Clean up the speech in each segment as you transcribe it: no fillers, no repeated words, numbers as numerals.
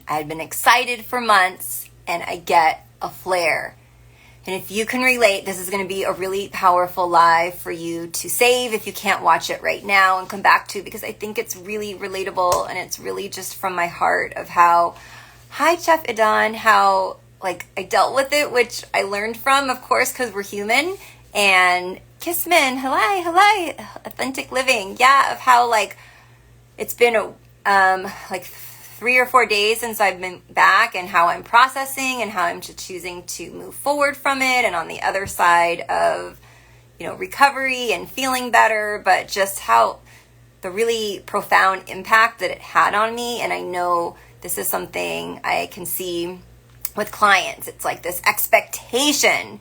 I had been excited for months and I get a flare. And if you can relate, this is going to be a really powerful live for you to save if you can't watch it right now and come back to, because I think it's really relatable and it's really just from my heart of how, hi Chef Idan, how like I dealt with it, which I learned from, of course, because we're human. And Kissman, hello, authentic living. Yeah, of how like it's been like 3 or 4 days since I've been back, and how I'm processing and how I'm choosing to move forward from it. And on the other side of, recovery and feeling better, but just how the really profound impact that it had on me. And I know this is something I can see with clients. It's like this expectation,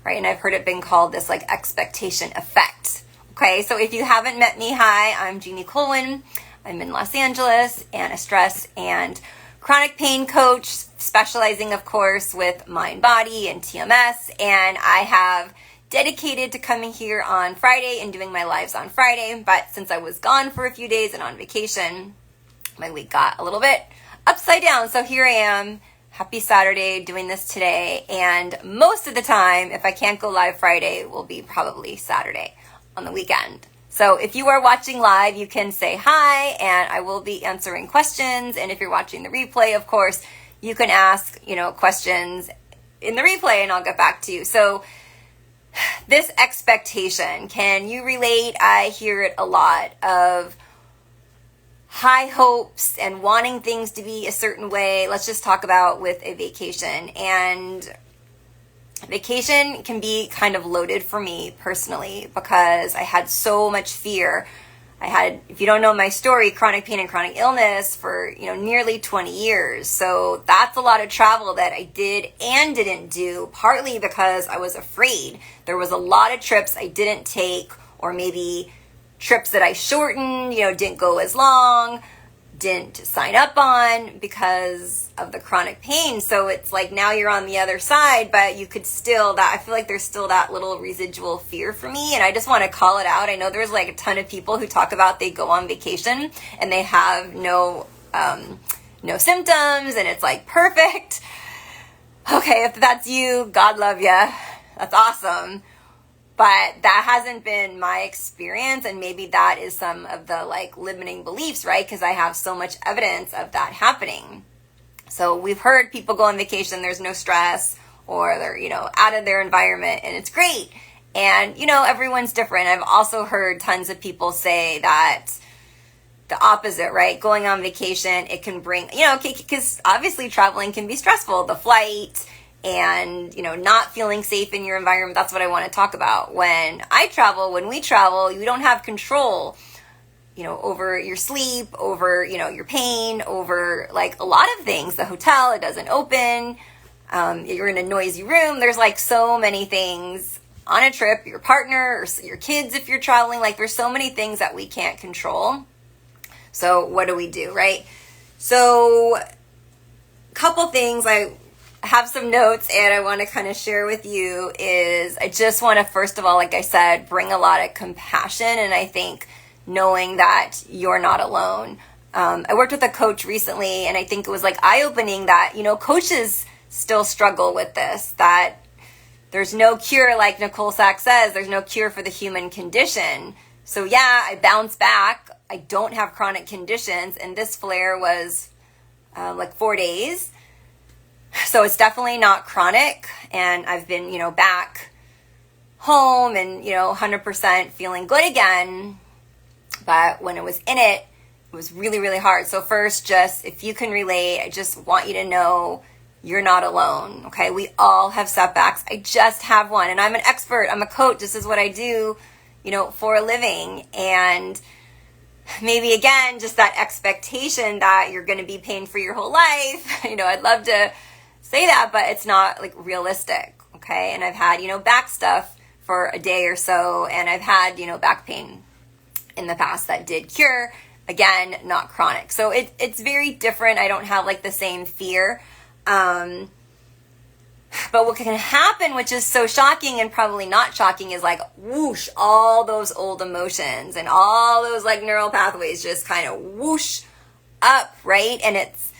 right? And I've heard it being called this like expectation effect. Okay, so if you haven't met me, hi, I'm Jeannie Colwyn. I'm in Los Angeles and a stress and chronic pain coach, specializing, of course, with mind, body, and TMS. And I have dedicated to coming here on Friday and doing my lives on Friday. But since I was gone for a few days and on vacation, my week got a little bit upside down. So here I am. Happy Saturday, doing this today. And most of the time, if I can't go live Friday, will be probably Saturday on the weekend. So if you are watching live, you can say hi and I will be answering questions. And if you're watching the replay, of course, you can ask, questions in the replay and I'll get back to you. So this expectation, can you relate? I hear it a lot of high hopes and wanting things to be a certain way. Let's just talk about with a vacation. And vacation can be kind of loaded for me personally because I had so much fear. I had, if you don't know my story, chronic pain and chronic illness for, nearly 20 years. So that's a lot of travel that I did and didn't do, partly because I was afraid. There was a lot of trips I didn't take, or maybe trips that I shortened, didn't go as long, didn't sign up on because of the chronic pain. So it's like now you're on the other side, but you could still, I feel like there's still that little residual fear for me. And I just want to call it out. I know there's like a ton of people who talk about they go on vacation and they have no symptoms and it's like perfect. Okay, if that's you, God love ya. That's awesome. But that hasn't been my experience, and maybe that is some of the like limiting beliefs, right? Because I have so much evidence of that happening. So we've heard people go on vacation, there's no stress, or they're, out of their environment, and it's great. And, everyone's different. I've also heard tons of people say that the opposite, right? Going on vacation, it can bring, because obviously traveling can be stressful. The flight, and, not feeling safe in your environment. That's what I want to talk about. When we travel, you don't have control, over your sleep, over, your pain, over like a lot of things. The hotel, it doesn't open. You're in a noisy room. There's like so many things on a trip, your partner or your kids, if you're traveling, like there's so many things that we can't control. So what do we do, right? So a couple things I have some notes and I want to kind of share with you is I just want to, first of all, like I said, bring a lot of compassion. And I think knowing that you're not alone. I worked with a coach recently and I think it was like eye-opening that, coaches still struggle with this, that there's no cure. Like Nicole Sachs says, there's no cure for the human condition. So yeah, I bounce back. I don't have chronic conditions. And this flare was like 4 days. So it's definitely not chronic, and I've been, back home and, 100% feeling good again. But when it was in it, it was really, really hard. So first, just if you can relate, I just want you to know you're not alone. Okay. We all have setbacks. I just have one, and I'm an expert. I'm a coach. This is what I do, for a living. And maybe again, just that expectation that you're going to be pain free your whole life. I'd love to say that, but it's not like realistic. Okay. And I've had, back stuff for a day or so, and I've had, back pain in the past that did cure. Again, not chronic. So it's very different. I don't have like the same fear. But what can happen, which is so shocking and probably not shocking, is like whoosh, all those old emotions and all those like neural pathways just kind of whoosh up, right? And it's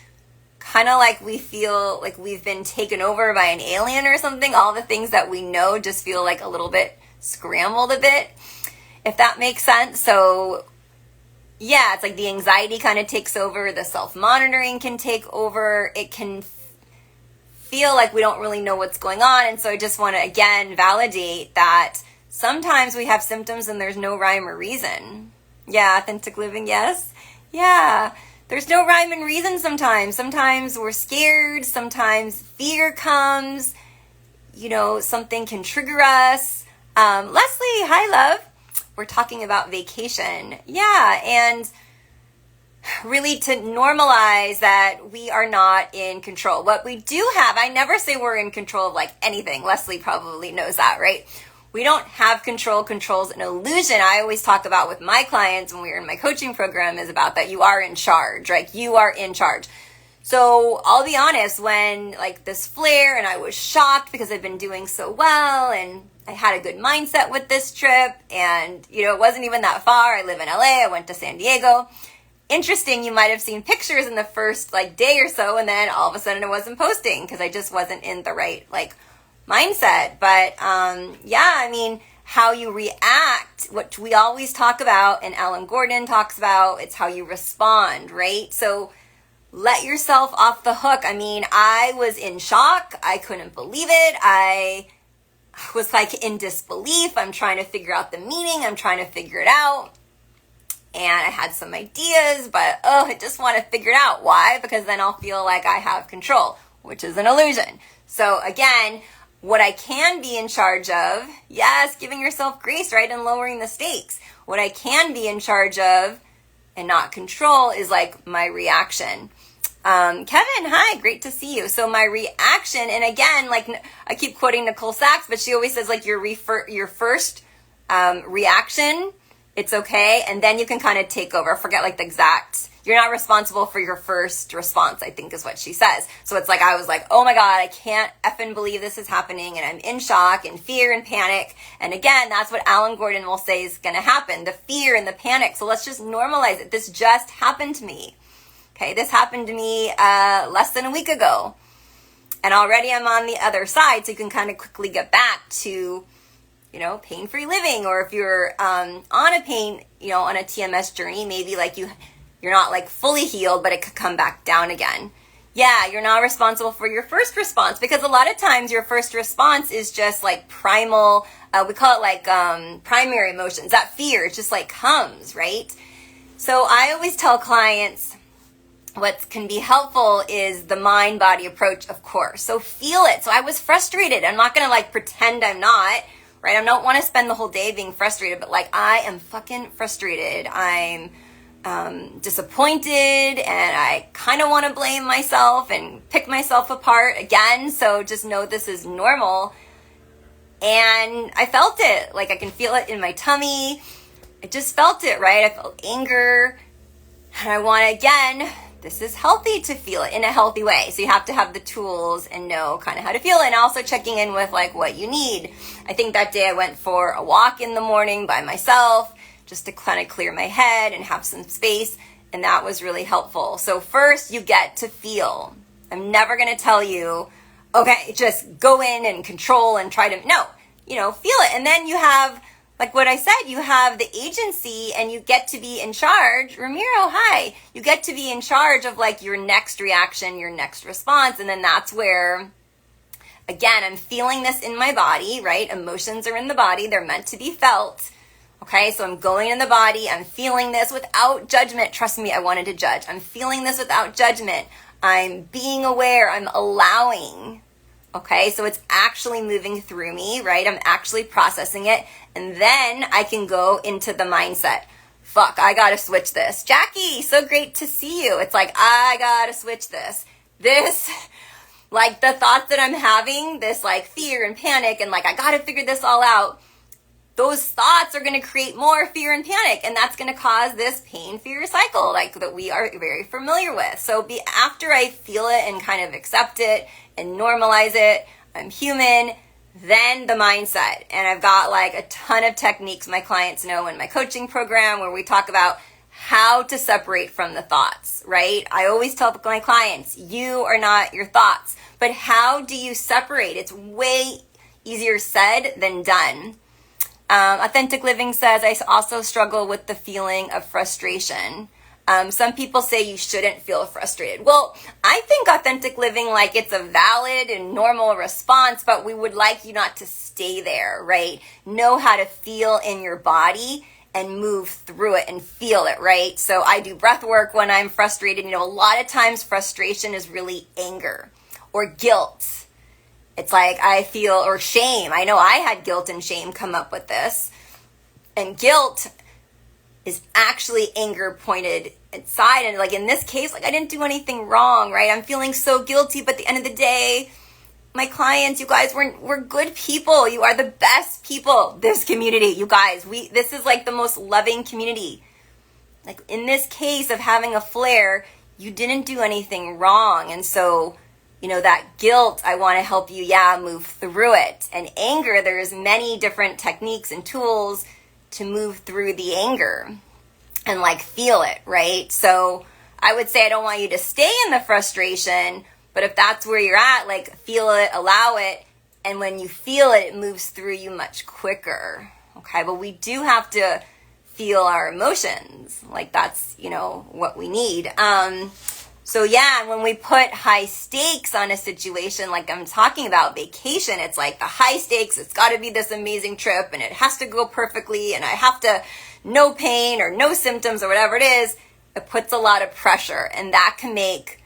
kind of like we feel like we've been taken over by an alien or something. All the things that we know just feel like a little bit scrambled a bit, if that makes sense. So yeah, it's like the anxiety kind of takes over, the self-monitoring can take over, it can feel like we don't really know what's going on. And so I just want to again validate that sometimes we have symptoms and there's no rhyme or reason. Yeah, authentic living, yes. Yeah, there's no rhyme and reason sometimes. Sometimes we're scared, sometimes fear comes, something can trigger us. Leslie, hi love. We're talking about vacation. Yeah, and really to normalize that we are not in control. What we do have, I never say we're in control of like anything. Leslie probably knows that, right? We don't have control. Control's an illusion. I always talk about with my clients when we are in my coaching program is about that you are in charge, right? You are in charge. So I'll be honest, when like this flare and I was shocked because I've been doing so well and I had a good mindset with this trip and, it wasn't even that far. I live in LA. I went to San Diego. Interesting, you might have seen pictures in the first like day or so and then all of a sudden I wasn't posting because I just wasn't in the right like mindset. But how you react, what we always talk about and Alan Gordon talks about, it's how you respond, right? So let yourself off the hook. I was in shock. I couldn't believe it. I was like in disbelief. I'm trying to figure out the meaning. I'm trying to figure it out. And I had some ideas, but I just want to figure it out. Why? Because then I'll feel like I have control, which is an illusion. So again, what I can be in charge of, yes, giving yourself grace, right? And lowering the stakes. What I can be in charge of and not control is like my reaction. Kevin, hi, great to see you. So my reaction, and again, like I keep quoting Nicole Sachs, but she always says like your first reaction, it's okay. And then you can kind of take over. Forget like the exact, you're not responsible for your first response, I think is what she says. So it's like, I was like, oh my God, I can't effing believe this is happening. And I'm in shock and fear and panic. And again, that's what Alan Gordon will say is going to happen. The fear and the panic. So let's just normalize it. This just happened to me. Okay, this happened to me less than a week ago. And already I'm on the other side, so you can kind of quickly get back to, pain-free living. Or if you're on a TMS journey, maybe like you're not like fully healed, but it could come back down again. Yeah, you're not responsible for your first response because a lot of times your first response is just like primal, we call it like primary emotions. That fear, it just like comes, right? So I always tell clients, what can be helpful is the mind-body approach, of course. So feel it. So I was frustrated. I'm not going to like pretend I'm not, right? I don't want to spend the whole day being frustrated, but like I am fucking frustrated. I'm disappointed and I kind of want to blame myself and pick myself apart again. So just know this is normal. And I felt it. Like I can feel it in my tummy. I just felt it, right? I felt anger. And I want to, again, this is healthy to feel it in a healthy way. So you have to have the tools and know kind of how to feel it. And also checking in with like what you need. I think that day I went for a walk in the morning by myself just to kind of clear my head and have some space. And that was really helpful. So first you get to feel. I'm never going to tell you, okay, just go in and control and try to, no, feel it. And then you have, like what I said, you have the agency and you get to be in charge. Ramiro, hi. You get to be in charge of like your next reaction, your next response. And then that's where, again, I'm feeling this in my body, right? Emotions are in the body. They're meant to be felt. Okay, so I'm going in the body. I'm feeling this without judgment. Trust me, I wanted to judge. I'm feeling this without judgment. I'm being aware. I'm allowing. Okay, so it's actually moving through me, right? I'm actually processing it. And then I can go into the mindset. Fuck, I gotta switch this. Jackie, so great to see you. It's like, I gotta switch this. This, like the thoughts that I'm having, this like fear and panic and like, I gotta figure this all out. Those thoughts are gonna create more fear and panic. And that's gonna cause this pain-fear cycle like that we are very familiar with. So after I feel it and kind of accept it and normalize it, I'm human, then the mindset. And I've got like a ton of techniques my clients know in my coaching program where we talk about how to separate from the thoughts, right? I always tell my clients, you are not your thoughts. But how do you separate? It's way easier said than done. Authentic Living says, I also struggle with the feeling of frustration. Some people say you shouldn't feel frustrated. Well, I think Authentic Living, like, it's a valid and normal response, but we would like you not to stay there, right? Know how to feel in your body and move through it and feel it, right? So I do breath work when I'm frustrated. You know, a lot of times frustration is really anger or guilt. It's like I feel, or shame. I know I had guilt and shame come up with this. And guilt is actually anger pointed inside. And like in this case, like I didn't do anything wrong, right? I'm feeling so guilty, but at the end of the day, my clients, you guys, we're good people. You are the best people. This community, you guys, this is like the most loving community. Like in this case of having a flare, you didn't do anything wrong. And so, you know, that guilt, I want to help you, move through it. And anger, there's many different techniques and tools to move through the anger and like feel it, right? So I would say I don't want you to stay in the frustration, but if that's where you're at, like feel it, allow it, and when you feel it, it moves through you much quicker, okay? But we do have to feel our emotions, like that's, you know, what we need. So yeah, when we put high stakes on a situation, like I'm talking about vacation, it's like the high stakes, it's got to be this amazing trip and it has to go perfectly and I have to, no pain or no symptoms or whatever it is, it puts a lot of pressure and that can make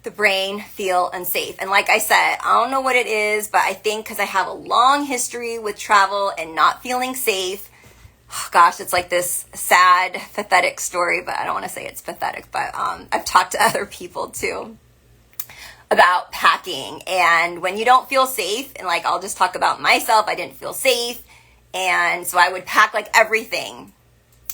the brain feel unsafe. And like I said, I don't know what it is, but I think because I have a long history with travel and not feeling safe, oh gosh, it's like this sad, pathetic story, but I don't want to say it's pathetic, but I've talked to other people too about packing. And when you don't feel safe, and like I'll just talk about myself, I didn't feel safe. And so I would pack like everything.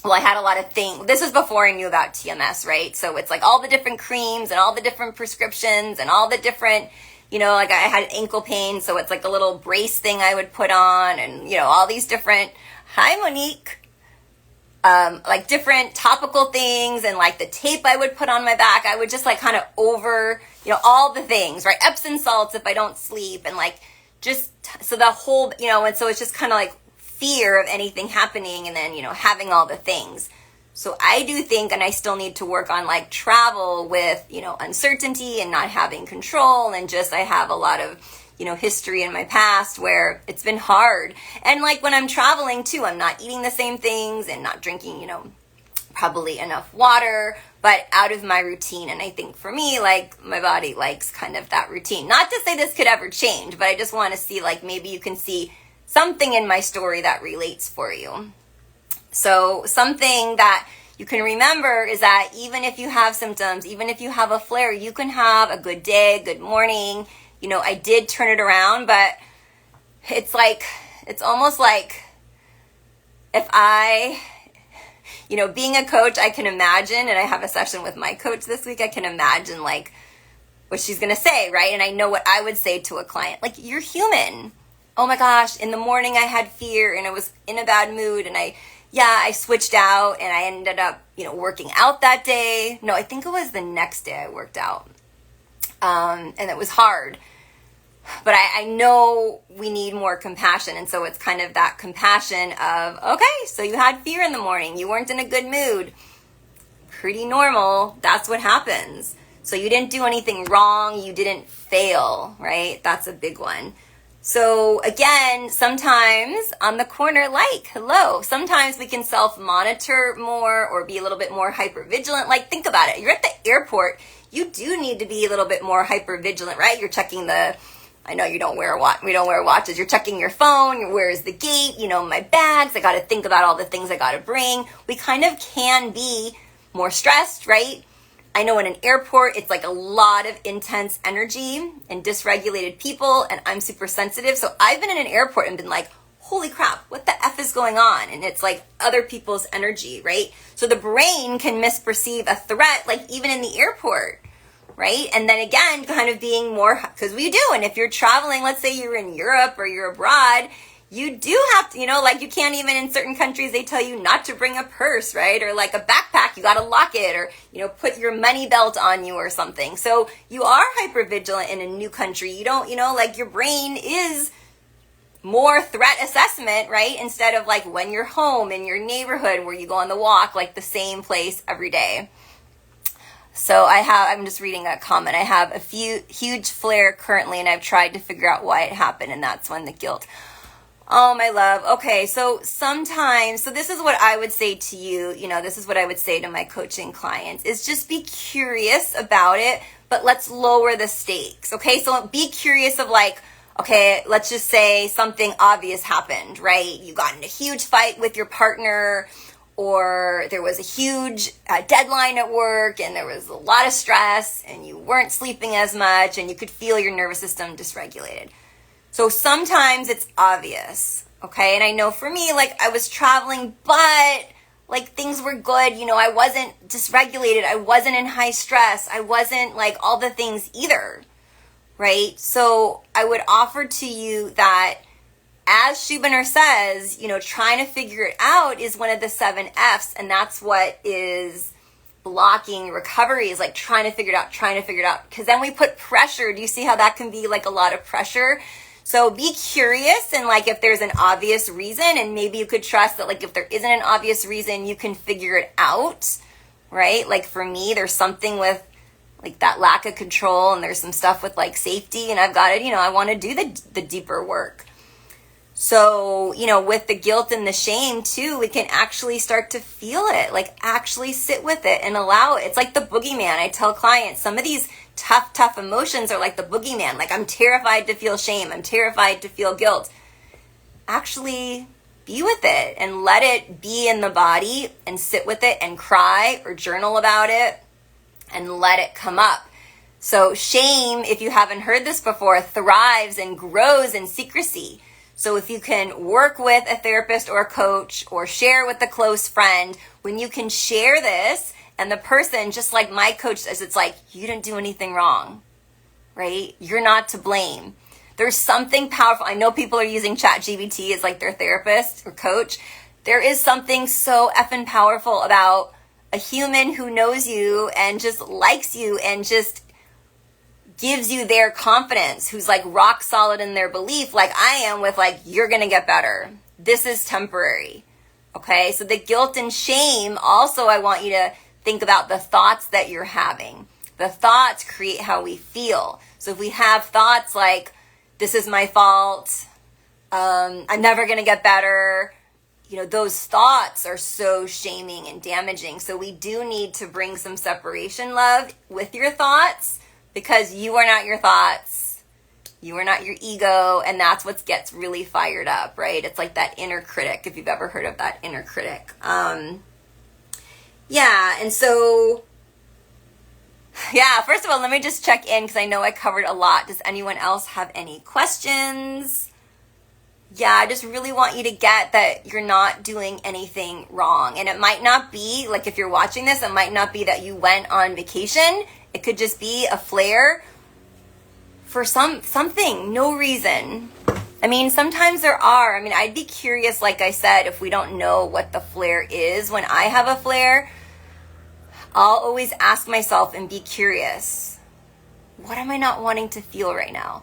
Well, I had a lot of things. This is before I knew about TMS, right? So it's like all the different creams and all the different prescriptions and all the different, you know, like I had ankle pain. So it's like a little brace thing I would put on and, you know, all these different, hi, Monique. Like different topical things and like the tape I would put on my back. I would just like kind of you know, all the things, right? Epsom salts if I don't sleep and like just, so the whole, you know, and so it's just kind of like fear of anything happening and then, you know, having all the things. So I do think, and I still need to work on like travel with, you know, uncertainty and not having control and just, I have a lot of, you know, history in my past where it's been hard. And like when I'm traveling too, I'm not eating the same things and not drinking, you know, probably enough water, but out of my routine. And I think for me, like my body likes kind of that routine. Not to say this could ever change, but I just want to see like maybe you can see something in my story that relates for you. So something that you can remember is that even if you have symptoms, even if you have a flare, you can have a good day, good morning. You know, I did turn it around, but it's like, it's almost like if I, you know, being a coach, I can imagine, and I have a session with my coach this week, I can imagine like what she's going to say, right? And I know what I would say to a client, like, you're human. Oh my gosh, in the morning I had fear and I was in a bad mood and I switched out and I ended up, you know, working out that day. No, I think it was the next day I worked out. And it was hard. But I know we need more compassion. And so it's kind of that compassion of, okay, so you had fear in the morning. You weren't in a good mood. Pretty normal. That's what happens. So you didn't do anything wrong. You didn't fail, right? That's a big one. So again, sometimes on the corner, like, hello, sometimes we can self-monitor more or be a little bit more hyper-vigilant. Like, think about it. You're at the airport. You do need to be a little bit more hyper-vigilant, right? You're checking I know you don't wear a watch. We don't wear watches. You're checking your phone. Where is the gate? You know, my bags. I got to think about all the things I got to bring. We kind of can be more stressed, right? I know in an airport, it's like a lot of intense energy and dysregulated people, and I'm super sensitive. So I've been in an airport and been like, holy crap, what the F is going on? And it's like other people's energy, right? So the brain can misperceive a threat, like even in the airport, right? And then again, kind of being more, because we do. And if you're traveling, let's say you're in Europe or you're abroad, you do have to, like you can't even in certain countries, they tell you not to bring a purse, right? Or like a backpack, you got to lock it, or, put your money belt on you or something. So you are hypervigilant in a new country. You don't, like your brain is more threat assessment, right? Instead of like when you're home in your neighborhood where you go on the walk, like the same place every day. So I'm just reading a comment. I have a huge flare currently, and I've tried to figure out why it happened, and that's when the guilt. Oh, my love. Okay, so sometimes, this is what I would say to you, this is what I would say to my coaching clients, is just be curious about it, but let's lower the stakes, okay? So be curious of like, okay, let's just say something obvious happened, right? You got in a huge fight with your partner, or there was a huge deadline at work, and there was a lot of stress, and you weren't sleeping as much, and you could feel your nervous system dysregulated. So sometimes it's obvious, okay? And I know for me, like I was traveling, but like things were good. I wasn't dysregulated. I wasn't in high stress. I wasn't like all the things either, right? So I would offer to you that, as Schubiner says, trying to figure it out is one of the 7 F's, and that's what is blocking recovery, is like trying to figure it out. Because then we put pressure. Do you see how that can be like a lot of pressure? So be curious, and like if there's an obvious reason, and maybe you could trust that like if there isn't an obvious reason, you can figure it out, right? Like for me, there's something with like that lack of control, and there's some stuff with like safety, and I've got it, I want to do the deeper work. So, with the guilt and the shame too, we can actually start to feel it, like actually sit with it and allow it. It's like the boogeyman. I tell clients, some of these tough emotions are like the boogeyman. Like I'm terrified to feel shame. I'm terrified to feel guilt. Actually be with it and let it be in the body, and sit with it and cry or journal about it and let it come up. So shame, if you haven't heard this before, thrives and grows in secrecy. So if you can work with a therapist or a coach, or share with a close friend, when you can share this, and the person, just like my coach says, it's like, you didn't do anything wrong, right? You're not to blame. There's something powerful. I know people are using ChatGPT as like their therapist or coach. There is something so effing powerful about a human who knows you and just likes you and just gives you their confidence, who's like rock solid in their belief, like I am, with like, you're going to get better. This is temporary. Okay. So the guilt and shame, also, I want you to think about the thoughts that you're having. The thoughts create how we feel. So if we have thoughts like, this is my fault, I'm never going to get better, those thoughts are so shaming and damaging. So we do need to bring some separation, love, with your thoughts, because you are not your thoughts. You are not your ego. And that's what gets really fired up, right? It's like that inner critic, if you've ever heard of that inner critic. Yeah. And so, first of all, let me just check in, because I know I covered a lot. Does anyone else have any questions? Yeah, I just really want you to get that you're not doing anything wrong. And it might not be, like if you're watching this, it might not be that you went on vacation. It could just be a flare for something, no reason. I mean, sometimes there are. I mean, I'd be curious, like I said, if we don't know what the flare is. When I have a flare, I'll always ask myself and be curious, what am I not wanting to feel right now?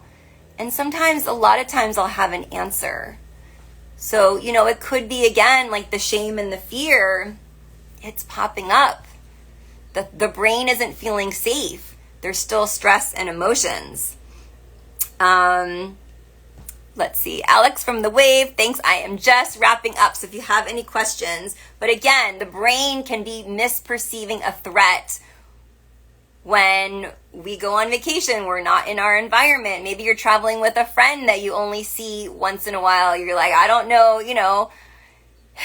And sometimes, a lot of times, I'll have an answer. So, it could be, again, like the shame and the fear, it's popping up. The brain isn't feeling safe. There's still stress and emotions. Let's see. Alex from The Wave, thanks. I am just wrapping up. So if you have any questions, but again, the brain can be misperceiving a threat when we go on vacation. We're not in our environment. Maybe you're traveling with a friend that you only see once in a while. You're like, I don't know,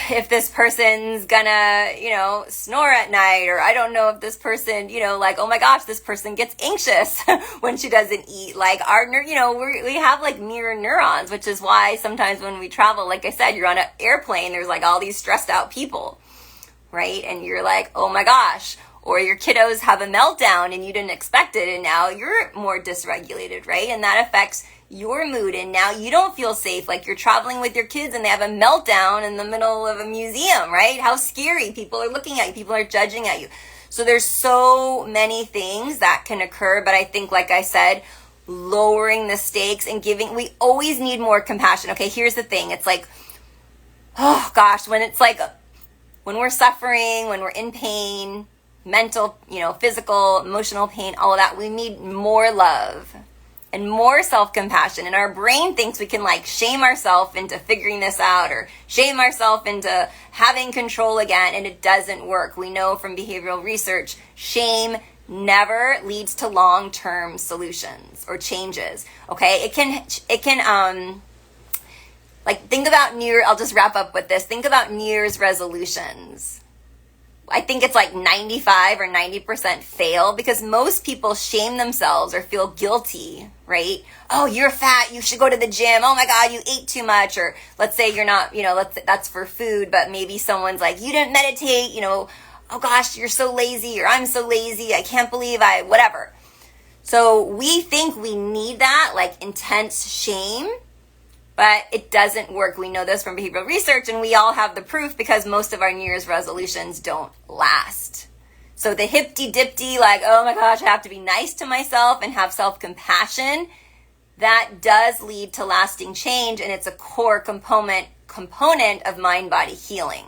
if this person's gonna, snore at night, or I don't know if this person, like, oh my gosh, this person gets anxious when she doesn't eat. Like we have like mirror neurons, which is why sometimes when we travel, like I said, you're on an airplane, there's like all these stressed out people, right? And you're like, oh my gosh, or your kiddos have a meltdown and you didn't expect it, and now you're more dysregulated, right? And that affects your mood, and now you don't feel safe. Like you're traveling with your kids and they have a meltdown in the middle of a museum, right? How scary. People are looking at you. People are judging at you. So there's so many things that can occur, but I think, like I said, lowering the stakes and we always need more compassion. Okay, here's the thing. It's like, oh gosh, when we're suffering, when we're in pain, mental, physical, emotional pain, all of that, we need more love and more self-compassion. And our brain thinks we can shame ourselves into figuring this out or shame ourselves into having control again, and it doesn't work. We know from behavioral research, shame never leads to long-term solutions or changes. Okay, it can think about I'll just wrap up with this. Think about New Year's resolutions. I think it's 95 or 90% fail because most people shame themselves or feel guilty, right? Oh, you're fat. You should go to the gym. Oh my God, you ate too much. Or let's say you're not, that's for food, but maybe someone's like, you didn't meditate, oh gosh, you're so lazy, or I'm so lazy. I can't believe whatever. So we think we need that intense shame, but it doesn't work. We know this from behavioral research, and we all have the proof because most of our New Year's resolutions don't last. So the hippity-dippty, oh my gosh, I have to be nice to myself and have self-compassion, that does lead to lasting change, and it's a core component of mind-body healing.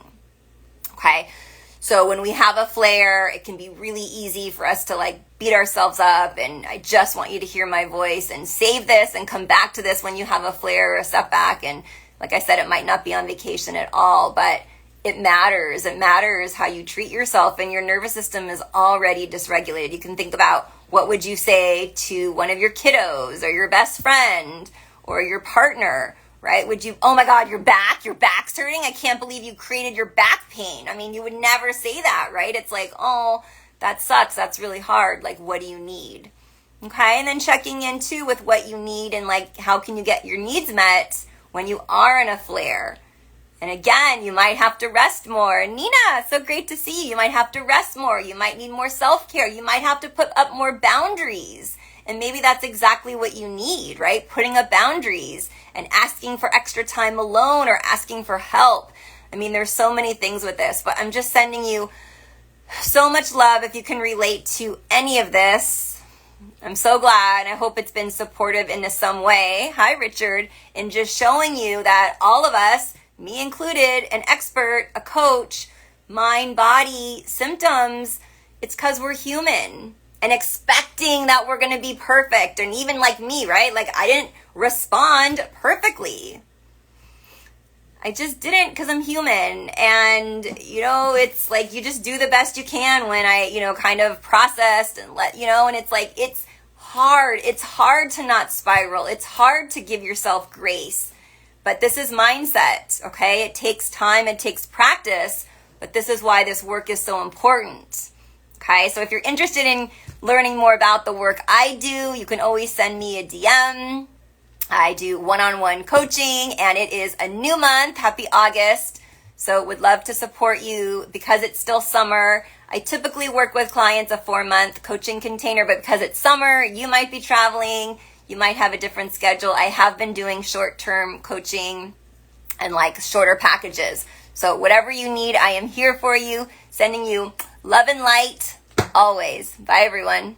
Okay? So when we have a flare, it can be really easy for us to beat ourselves up, and I just want you to hear my voice and save this and come back to this when you have a flare or a setback. And like I said, it might not be on vacation at all, but it matters. It matters how you treat yourself, and your nervous system is already dysregulated. You can think about what would you say to one of your kiddos or your best friend or your partner, right? Would you, oh my God, your back's hurting? I can't believe you created your back pain. I mean, you would never say that, right? It's oh, that sucks. That's really hard. What do you need? Okay. And then checking in too with what you need and how can you get your needs met when you are in a flare? And again, you might have to rest more. Nina, so great to see you. You might have to rest more. You might need more self-care. You might have to put up more boundaries. And maybe that's exactly what you need, right? Putting up boundaries and asking for extra time alone or asking for help. I mean, there's so many things with this, but I'm just sending you so much love if you can relate to any of this. I'm so glad. I hope it's been supportive in some way. Hi, Richard. In just showing you that all of us, me included, an expert, a coach, mind, body, symptoms, it's because we're human. And expecting that we're going to be perfect. And even like me, right? I didn't respond perfectly. I just didn't because I'm human. And, it's you just do the best you can when I, kind of processed and and it's hard. It's hard to not spiral. It's hard to give yourself grace. But this is mindset, okay? It takes time. It takes practice. But this is why this work is so important. Okay, so if you're interested in learning more about the work I do, you can always send me a DM. I do one-on-one coaching, and it is a new month. Happy August. So would love to support you because it's still summer. I typically work with clients a 4-month coaching container, but because it's summer, you might be traveling. You might have a different schedule. I have been doing short-term coaching and shorter packages. So whatever you need, I am here for you, sending you love and light always. Bye, everyone.